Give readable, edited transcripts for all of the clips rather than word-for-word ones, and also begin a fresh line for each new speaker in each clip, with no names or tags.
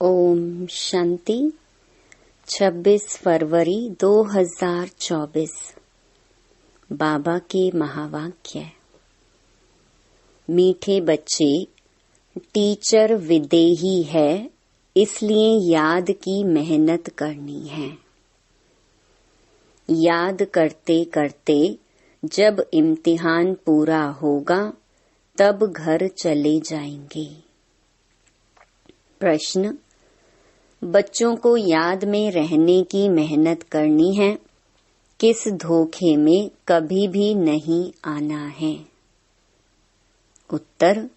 ओम शांति। 26 फरवरी 2024। बाबा के महावाक्य। मीठे बच्चे, टीचर विदेही है, इसलिए याद की मेहनत करनी है। याद करते करते जब इम्तिहान पूरा होगा तब घर चले जाएंगे। प्रश्न: बच्चों को याद में रहने की मेहनत करनी है, किस धोखे में कभी भी नहीं आना है। उत्तर: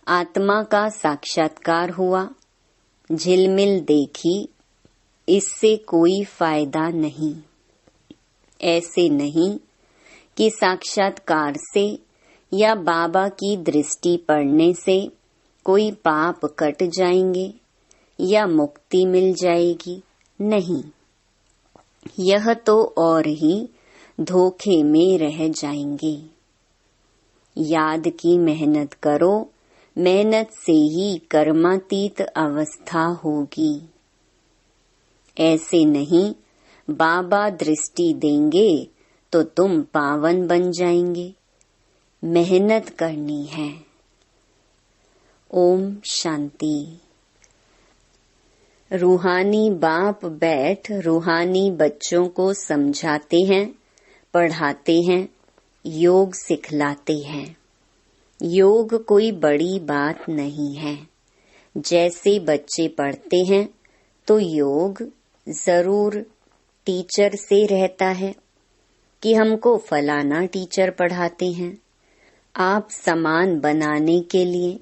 आत्मा का साक्षात्कार हुआ, झिलमिल देखी, इससे कोई फायदा नहीं। ऐसे नहीं कि साक्षात्कार से या बाबा की दृष्टि पड़ने से कोई पाप कट जाएंगे या मुक्ति मिल जाएगी। नहीं, यह तो और ही धोखे में रह जाएंगे। याद की मेहनत करो, मेहनत से ही कर्मातीत अवस्था होगी। ऐसे नहीं बाबा दृष्टि देंगे तो तुम पावन बन जाएंगे। मेहनत करनी है। ओम शांति। रूहानी बाप बैठ रूहानी बच्चों को समझाते हैं, पढ़ाते हैं, योग सिखलाते हैं। योग कोई बड़ी बात नहीं है। जैसे बच्चे पढ़ते हैं तो योग जरूर टीचर से रहता है कि हमको फलाना टीचर पढ़ाते हैं। आप सामान बनाने के लिए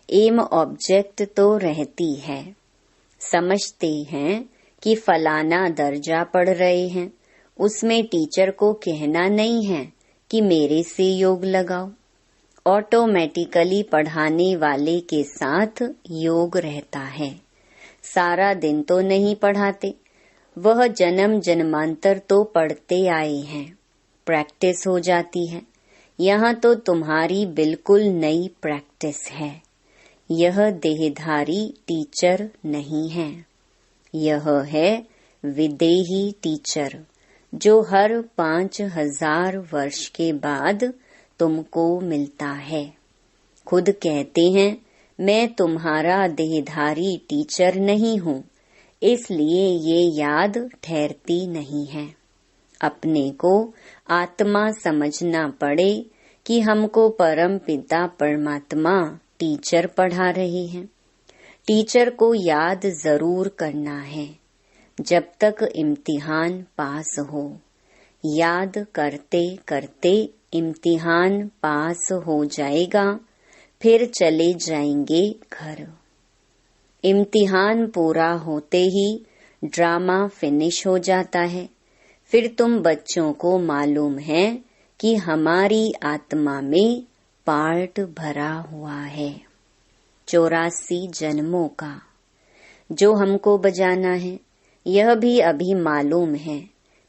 एम ऑब्जेक्ट तो रहती है। समझते हैं कि फलाना दर्जा पढ़ रहे हैं, उसमें टीचर को कहना नहीं है कि मेरे से योग लगाओ। ऑटोमेटिकली पढ़ाने वाले के साथ योग रहता है। सारा दिन तो नहीं पढ़ाते, वह जन्म जन्मांतर तो पढ़ते आए हैं, प्रैक्टिस हो जाती है। यहाँ तो तुम्हारी बिल्कुल नई प्रैक्टिस है। यह देहधारी टीचर नहीं है, यह है विदेही टीचर, जो हर 5000 वर्ष के बाद तुमको मिलता है। खुद कहते हैं, मैं तुम्हारा देहधारी टीचर नहीं हूँ, इसलिए ये याद ठहरती नहीं है। अपने को आत्मा समझना पड़े कि हमको परम पिता परमात्मा टीचर पढ़ा रहे हैं। टीचर को याद जरूर करना है जब तक इम्तिहान पास हो। याद करते करते इम्तिहान पास हो जाएगा, फिर चले जाएंगे घर। इम्तिहान पूरा होते ही ड्रामा फिनिश हो जाता है। फिर तुम बच्चों को मालूम है कि हमारी आत्मा में पार्ट भरा हुआ है 84 जन्मों का, जो हमको बजाना है। यह भी अभी मालूम है,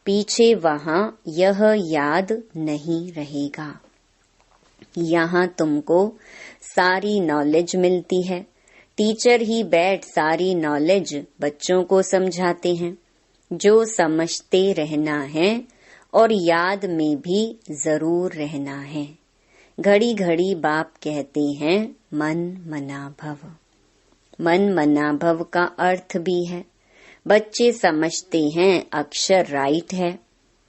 पीछे वहाँ यह याद नहीं रहेगा। यहाँ तुमको सारी नॉलेज मिलती है। टीचर ही बैठ सारी नॉलेज बच्चों को समझाते हैं। जो समझते रहना है और याद में भी जरूर रहना है। घड़ी घड़ी बाप कहते हैं, मन मना भव। मन मना भव का अर्थ भी है। बच्चे समझते हैं अक्षर राइट है।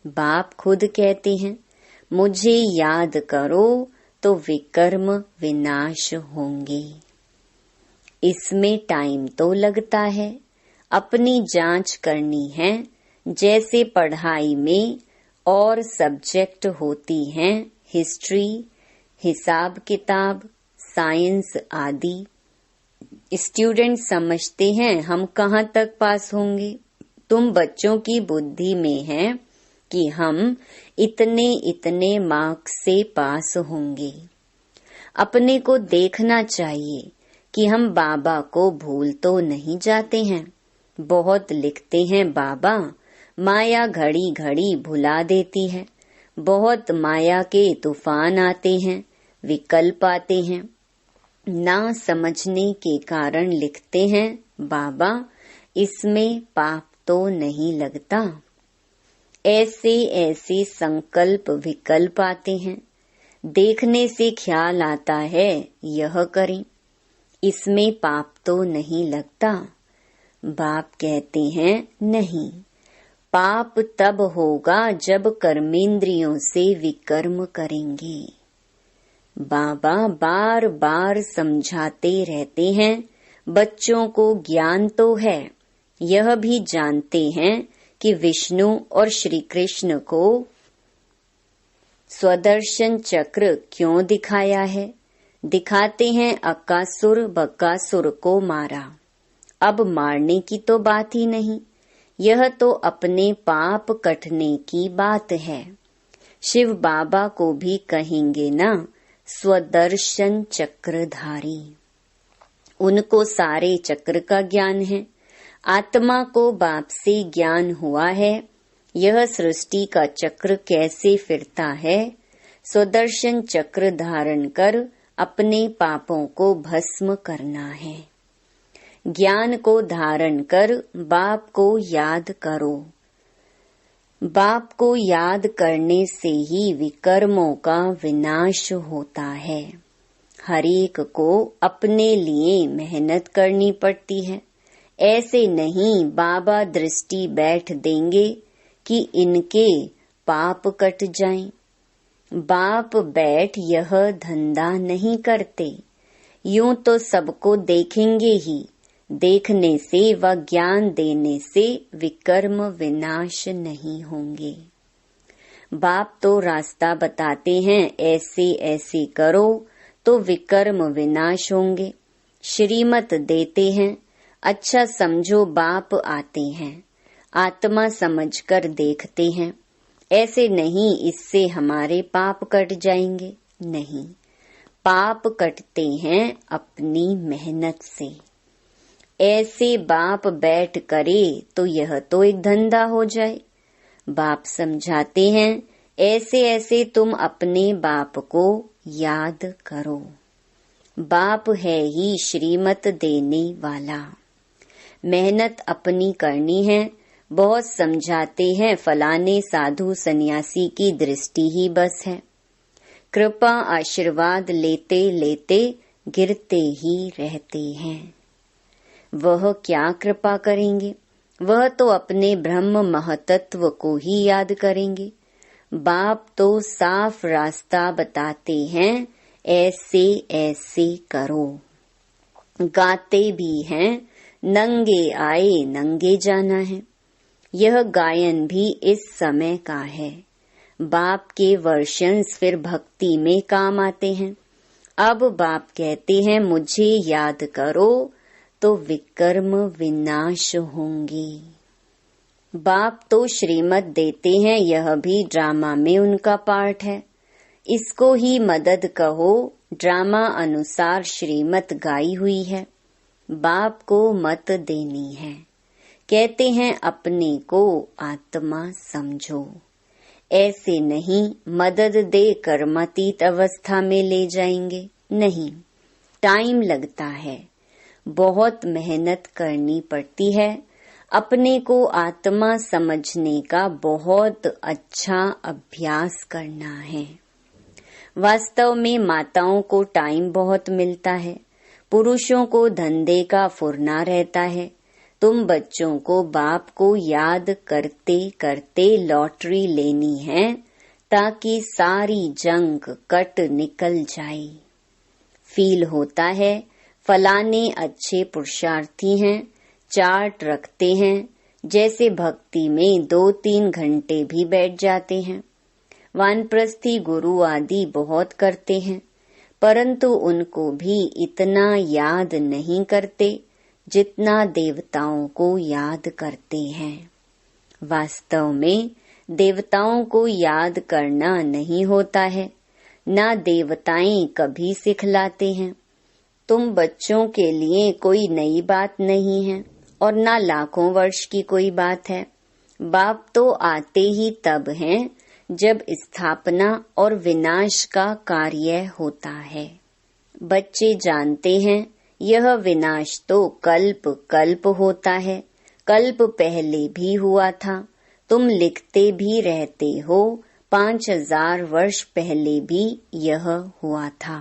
बाप खुद कहते हैं, मुझे याद करो तो विकर्म विनाश होंगे। इसमें टाइम तो लगता है, अपनी जांच करनी है। जैसे पढ़ाई में और सब्जेक्ट होती हैं, हिस्ट्री, हिसाब किताब, साइंस आदि। स्टूडेंट समझते हैं हम कहाँ तक पास होंगे। तुम बच्चों की बुद्धि में है कि हम इतने इतने मार्क्स से पास होंगे। अपने को देखना चाहिए कि हम बाबा को भूल तो नहीं जाते हैं। बहुत लिखते हैं बाबा, माया घड़ी घड़ी भुला देती है। बहुत माया के तूफान आते हैं, विकल्प आते हैं। ना समझने के कारण लिखते हैं, बाबा, इसमें पाप तो नहीं लगता। ऐसे ऐसे संकल्प विकल्प आते हैं, देखने से ख्याल आता है यह करें, इसमें पाप तो नहीं लगता। बाप कहते हैं नहीं, पाप तब होगा जब कर्मेंद्रियों से विकर्म करेंगे। बाबा बार बार समझाते रहते हैं, बच्चों को ज्ञान तो है, यह भी जानते हैं कि विष्णु और श्री कृष्ण को स्वदर्शन चक्र क्यों दिखाया है। दिखाते हैं अकासुर बकासुर को मारा। अब मारने की तो बात ही नहीं, यह तो अपने पाप कटने की बात है। शिव बाबा को भी कहेंगे ना स्वदर्शन चक्रधारी। उनको सारे चक्र का ज्ञान है। आत्मा को बाप से ज्ञान हुआ है, यह सृष्टि का चक्र कैसे फिरता है। स्वदर्शन चक्र धारण कर अपने पापों को भस्म करना है। ज्ञान को धारण कर बाप को याद करो। बाप को याद करने से ही विकर्मों का विनाश होता है। हरेक को अपने लिए मेहनत करनी पड़ती है। ऐसे नहीं बाबा दृष्टि बैठ देंगे कि इनके पाप कट जाएं। बाप बैठ यह धंधा नहीं करते। यूं तो सबको देखेंगे ही, देखने से व ज्ञान देने से विकर्म विनाश नहीं होंगे। बाप तो रास्ता बताते हैं, ऐसे ऐसे करो तो विकर्म विनाश होंगे। श्रीमत देते हैं, अच्छा समझो बाप आते हैं, आत्मा समझकर देखते हैं। ऐसे नहीं इससे हमारे पाप कट जाएंगे, नहीं, पाप कटते हैं अपनी मेहनत से। ऐसे बाप बैठ करे तो यह तो एक धंधा हो जाए। बाप समझाते हैं, ऐसे ऐसे तुम अपने बाप को याद करो। बाप है ही श्रीमत देने वाला। मेहनत अपनी करनी है। बहुत समझाते हैं, फलाने साधु सन्यासी की दृष्टि ही बस है। कृपा आशीर्वाद लेते लेते गिरते ही रहते हैं। वह क्या कृपा करेंगे, वह तो अपने ब्रह्म महतत्व को ही याद करेंगे। बाप तो साफ रास्ता बताते हैं, ऐसे ऐसे करो। गाते भी हैं, नंगे आए नंगे जाना है। यह गायन भी इस समय का है। बाप के वर्षंस फिर भक्ति में काम आते हैं। अब बाप कहते हैं, मुझे याद करो तो विकर्म विनाश होंगे। बाप तो श्रीमत देते हैं, यह भी ड्रामा में उनका पार्ट है। इसको ही मदद कहो, ड्रामा अनुसार श्रीमत गाई हुई है। बाप को मत देनी है। कहते हैं अपने को आत्मा समझो। ऐसे नहीं मदद दे कर्मातीत अवस्था में ले जाएंगे, नहीं, टाइम लगता है, बहुत मेहनत करनी पड़ती है। अपने को आत्मा समझने का बहुत अच्छा अभ्यास करना है। वास्तव में माताओं को टाइम बहुत मिलता है, पुरुषों को धंधे का फुरना रहता है। तुम बच्चों को बाप को याद करते करते लॉटरी लेनी है, ताकि सारी जंग कट निकल जाए। फील होता है फलाने अच्छे पुरुषार्थी हैं, चार्ट रखते हैं, जैसे भक्ति में 2-3 घंटे भी बैठ जाते हैं। वानप्रस्थी गुरु आदि बहुत करते हैं, परंतु उनको भी इतना याद नहीं करते जितना देवताओं को याद करते हैं। वास्तव में देवताओं को याद करना नहीं होता है, ना देवताएं कभी सिखलाते हैं। तुम बच्चों के लिए कोई नई बात नहीं है और ना लाखों वर्ष की कोई बात है। बाप तो आते ही तब हैं जब स्थापना और विनाश का कार्य होता है। बच्चे जानते हैं यह विनाश तो कल्प कल्प होता है, कल्प पहले भी हुआ था। तुम लिखते भी रहते हो 5000 वर्ष पहले भी यह हुआ था।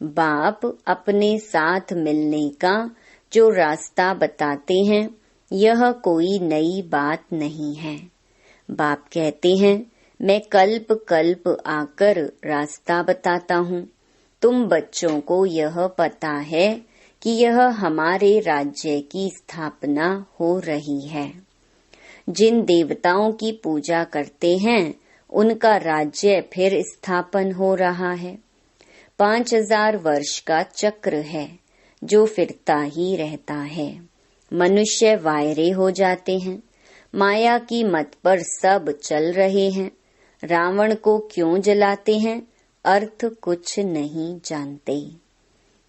बाप अपने साथ मिलने का जो रास्ता बताते हैं, यह कोई नई बात नहीं है। बाप कहते हैं, मैं कल्प कल्प आकर रास्ता बताता हूँ। तुम बच्चों को यह पता है कि यह हमारे राज्य की स्थापना हो रही है। जिन देवताओं की पूजा करते हैं, उनका राज्य फिर स्थापन हो रहा है। 5000 वर्ष का चक्र है जो फिरता ही रहता है। मनुष्य वायरे हो जाते हैं। माया की मत पर सब चल रहे हैं। रावण को क्यों जलाते हैं? अर्थ कुछ नहीं जानते।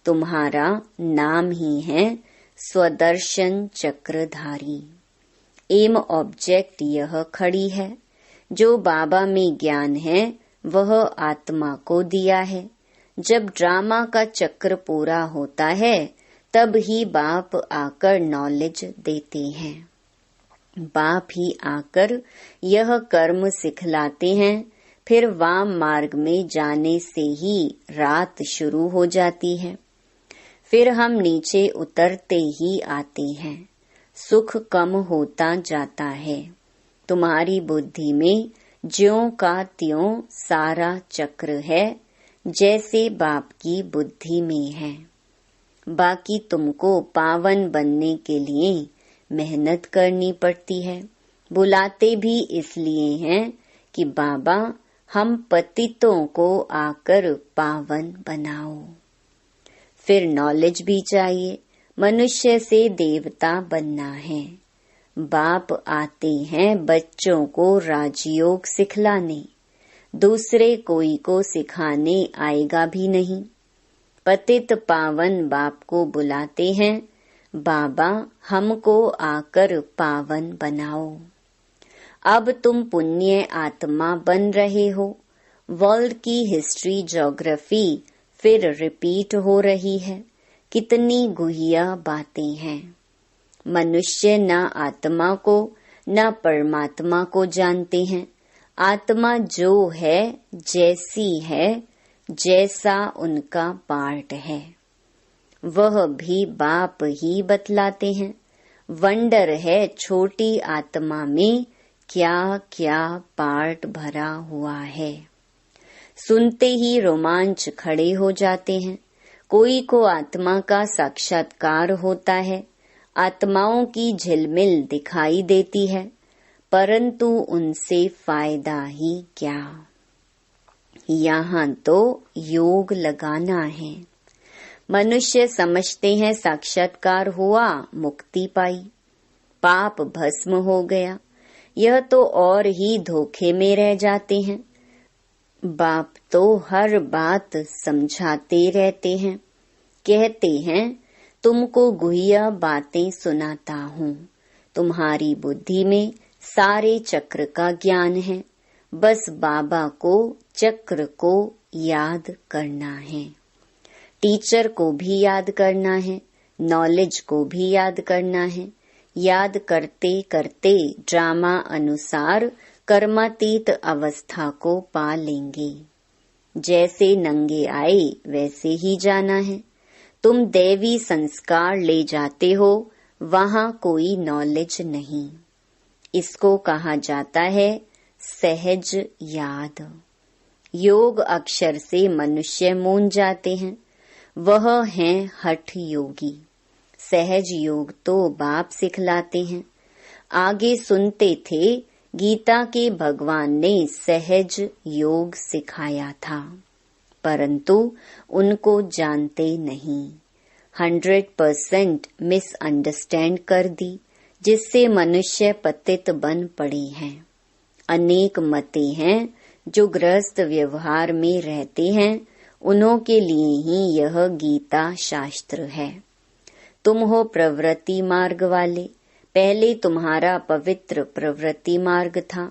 तुम्हारा नाम ही है स्वदर्शन चक्रधारी। एम ऑब्जेक्ट यह खड़ी है। जो बाबा में ज्ञान है वह आत्मा को दिया है। जब ड्रामा का चक्र पूरा होता है तब ही बाप आकर नॉलेज देते हैं। बाप ही आकर यह कर्म सिखलाते हैं। फिर वाम मार्ग में जाने से ही रात शुरू हो जाती है। फिर हम नीचे उतरते ही आते हैं। सुख कम होता जाता है। तुम्हारी बुद्धि में ज्यों का त्यों सारा चक्र है, जैसे बाप की बुद्धि में है। बाकी तुमको पावन बनने के लिए मेहनत करनी पड़ती है। बुलाते भी इसलिए हैं कि बाबा हम पतितों को आकर पावन बनाओ। फिर नॉलेज भी चाहिए। मनुष्य से देवता बनना है। बाप आते हैं बच्चों को राजयोग सिखलाने। दूसरे कोई को सिखाने आएगा भी नहीं। पतित पावन बाप को बुलाते हैं, बाबा हमको आकर पावन बनाओ। अब तुम पुण्य आत्मा बन रहे हो। वर्ल्ड की हिस्ट्री ज्योग्राफी फिर रिपीट हो रही है। कितनी गुहिया बातें हैं। मनुष्य न आत्मा को न परमात्मा को जानते हैं। आत्मा जो है, जैसी है, जैसा उनका पार्ट है, वह भी बाप ही बतलाते हैं। वंडर है छोटी आत्मा में क्या क्या पार्ट भरा हुआ है। सुनते ही रोमांच खड़े हो जाते हैं। कोई को आत्मा का साक्षात्कार होता है। आत्माओं की झिलमिल दिखाई देती है, परंतु उनसे फायदा ही क्या। यहाँ तो योग लगाना है। मनुष्य समझते हैं साक्षात्कार हुआ, मुक्ति पाई, पाप भस्म हो गया। यह तो और ही धोखे में रह जाते हैं। बाप तो हर बात समझाते रहते हैं। कहते हैं तुमको गुहिया बातें सुनाता हूँ। तुम्हारी बुद्धि में सारे चक्र का ज्ञान है। बस बाबा को, चक्र को याद करना है। टीचर को भी याद करना है। नॉलेज को भी याद करना है। याद करते करते ड्रामा अनुसार कर्मातीत अवस्था को पा लेंगे। जैसे नंगे आए वैसे ही जाना है। तुम दैवी संस्कार ले जाते हो, वहाँ कोई नॉलेज नहीं। इसको कहा जाता है सहज याद। योग अक्षर से मनुष्य मूंझ जाते हैं। वह हैं हठ योगी। सहज योग तो बाप सिखलाते हैं। आगे सुनते थे गीता के भगवान ने सहज योग सिखाया था, परंतु उनको जानते नहीं। 100% मिसअंडरस्टैंड कर दी, जिससे मनुष्य पतित बन पड़े हैं। अनेक मते हैं जो गृहस्थ व्यवहार में रहते हैं, उन्हों के लिए ही यह गीता शास्त्र है। तुम हो प्रवृत्ति मार्ग वाले। पहले तुम्हारा पवित्र प्रवृत्ति मार्ग था,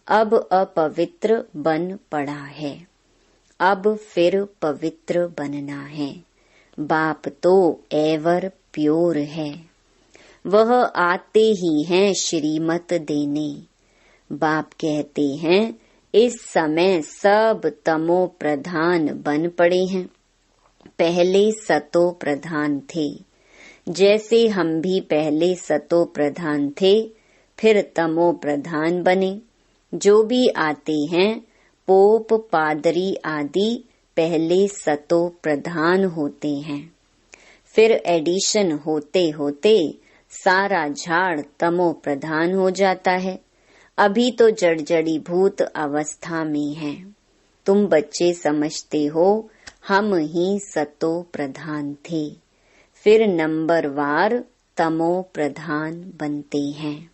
अब अपवित्र बन पड़ा है। अब फिर पवित्र बनना है। बाप तो एवर प्योर है, वह आते ही हैं श्रीमत देने। बाप कहते हैं इस समय सब तमो प्रधान बन पड़े हैं, पहले सतो प्रधान थे। जैसे हम भी पहले सतो प्रधान थे, फिर तमो प्रधान बने। जो भी आते हैं पोप पादरी आदि पहले सतो प्रधान होते हैं, फिर एडिशन होते होते सारा झाड़ तमो प्रधान हो जाता है। अभी तो जड़जड़ी भूत अवस्था में है। तुम बच्चे समझते हो हम ही सतो प्रधान थे, फिर नंबरवार तमो प्रधान बनते हैं।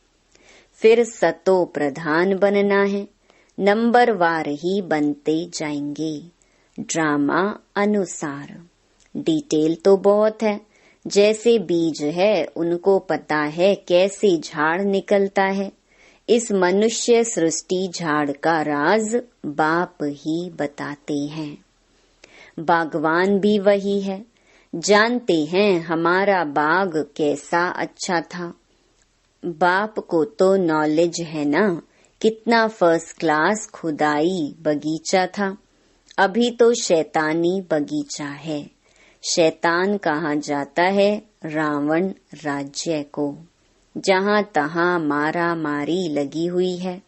फिर सतो प्रधान बनना है, नंबरवार ही बनते जाएंगे। ड्रामा अनुसार डिटेल तो बहुत है। जैसे बीज है उनको पता है कैसे झाड़ निकलता है। इस मनुष्य सृष्टि झाड़ का राज बाप ही बताते हैं। बागवान भी वही है। जानते हैं हमारा बाग कैसा अच्छा था। बाप को तो नॉलेज है ना, कितना फर्स्ट क्लास खुदाई बगीचा था। अभी तो शैतानी बगीचा है। शैतान कहा जाता है रावण राज्य को, जहाँ तहाँ मारा मारी लगी हुई है।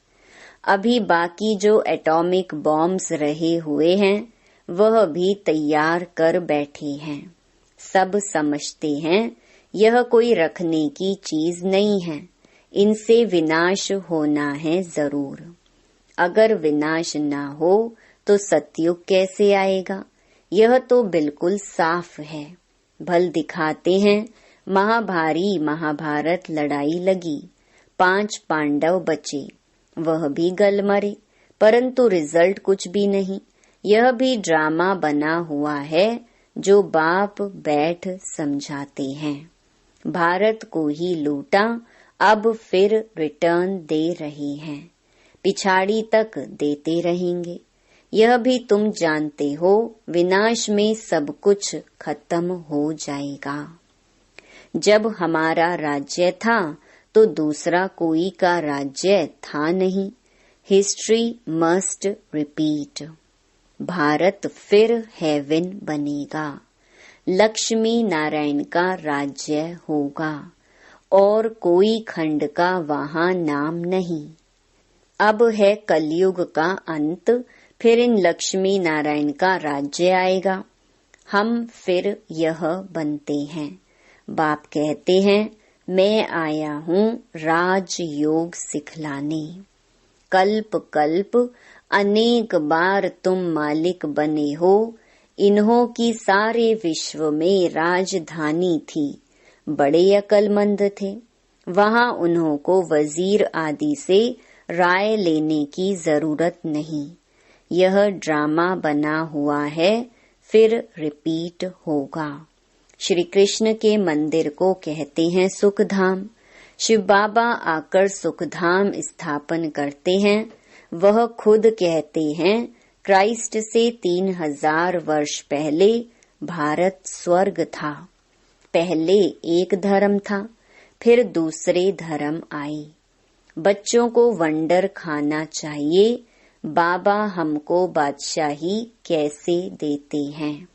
अभी बाकी जो एटॉमिक बॉम्ब्स रहे हुए हैं वह भी तैयार कर बैठे हैं। सब समझते हैं यह कोई रखने की चीज नहीं है, इनसे विनाश होना है जरूर। अगर विनाश ना हो तो सतयुग कैसे आएगा? यह तो बिल्कुल साफ है। भल दिखाते हैं महाभारी महाभारत लड़ाई लगी, 5 पांडव बचे, वह भी गल मरे, परंतु रिजल्ट कुछ भी नहीं। यह भी ड्रामा बना हुआ है जो बाप बैठ समझाते हैं। भारत को ही लूटा, अब फिर रिटर्न दे रहे हैं, पिछाड़ी तक देते रहेंगे। यह भी तुम जानते हो विनाश में सब कुछ खत्म हो जाएगा। जब हमारा राज्य था तो दूसरा कोई का राज्य था नहीं। History must repeat. भारत फिर हेवन बनेगा, लक्ष्मी नारायण का राज्य होगा और कोई खंड का वहां नाम नहीं। अब है कलयुग का अंत, फिर इन लक्ष्मी नारायण का राज्य आएगा। हम फिर यह बनते हैं। बाप कहते हैं मैं आया हूँ राजयोग सिखलाने। कल्प कल्प अनेक बार तुम मालिक बने हो। इन्हों की सारे विश्व में राजधानी थी। बड़े अक्लमंद थे। वहां उन्हों को वजीर आदि से राय लेने की जरूरत नहीं। यह ड्रामा बना हुआ है, फिर रिपीट होगा। श्री कृष्ण के मंदिर को कहते हैं सुखधाम। शिव बाबा आकर सुखधाम स्थापन करते हैं। वह खुद कहते हैं क्राइस्ट से 3000 वर्ष पहले भारत स्वर्ग था। पहले एक धर्म था, फिर दूसरे धर्म आए। बच्चों को वंडर खाना चाहिए। बाबा हमको बादशाही कैसे देते हैं।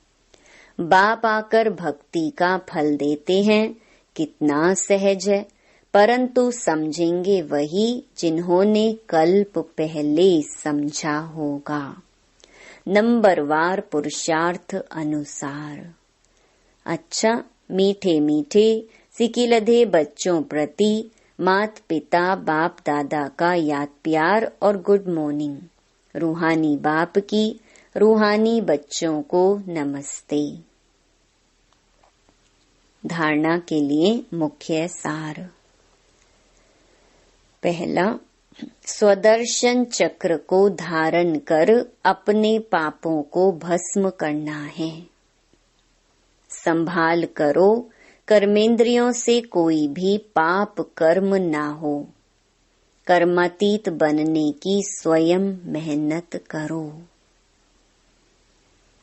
बाप आकर भक्ति का फल देते हैं। कितना सहज है, परंतु समझेंगे वही जिन्होंने कल्प पहले समझा होगा। नंबरवार पुरुषार्थ अनुसार। अच्छा, मीठे मीठे सिकिलधे बच्चों प्रति मात पिता बाप दादा का याद प्यार और गुड मॉर्निंग। रूहानी बाप की रूहानी बच्चों को नमस्ते। धारणा के लिए मुख्य सार। पहला, स्वदर्शन चक्र को धारण कर अपने पापों को भस्म करना है। संभाल करो कर्मेंद्रियों से कोई भी पाप कर्म ना हो। कर्मातीत बनने की स्वयं मेहनत करो।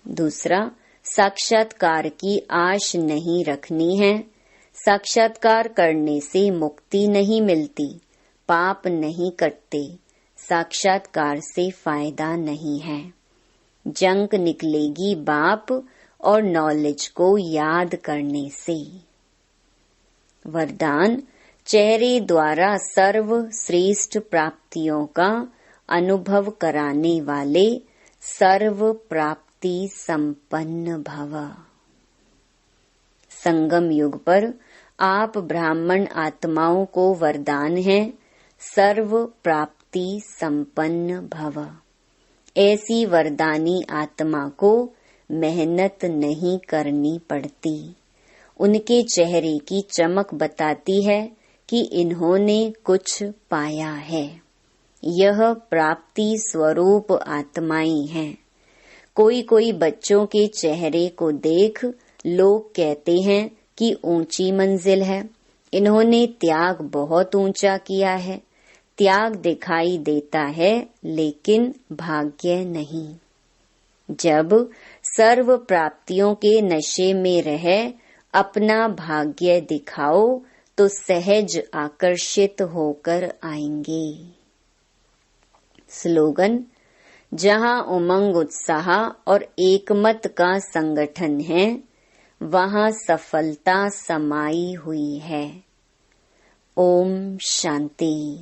दूसरा, साक्षात्कार की आश नहीं रखनी है। साक्षात्कार करने से मुक्ति नहीं मिलती, पाप नहीं कटते, साक्षात्कार से फायदा नहीं है। जंक निकलेगी बाप और नॉलेज को याद करने से। वरदान, चेहरे द्वारा सर्व श्रेष्ठ प्राप्तियों का अनुभव कराने वाले सर्व प्राप्ति संपन्न भव। संगम युग पर आप ब्राह्मण आत्माओं को वरदान है, सर्व प्राप्ति संपन्न भव। ऐसी वरदानी आत्मा को मेहनत नहीं करनी पड़ती। उनके चेहरे की चमक बताती है कि इन्होंने कुछ पाया है। यह प्राप्ति स्वरूप आत्माएं हैं। कोई कोई बच्चों के चेहरे को देख लोग कहते हैं कि ऊंची मंजिल है, इन्होंने त्याग बहुत ऊंचा किया है। त्याग दिखाई देता है लेकिन भाग्य नहीं। जब सर्व प्राप्तियों के नशे में रह अपना भाग्य दिखाओ तो सहज आकर्षित होकर आएंगे। स्लोगन, जहाँ उमंग उत्साह और एकमत का संगठन है, वहाँ सफलता समाई हुई है। ओम शांति।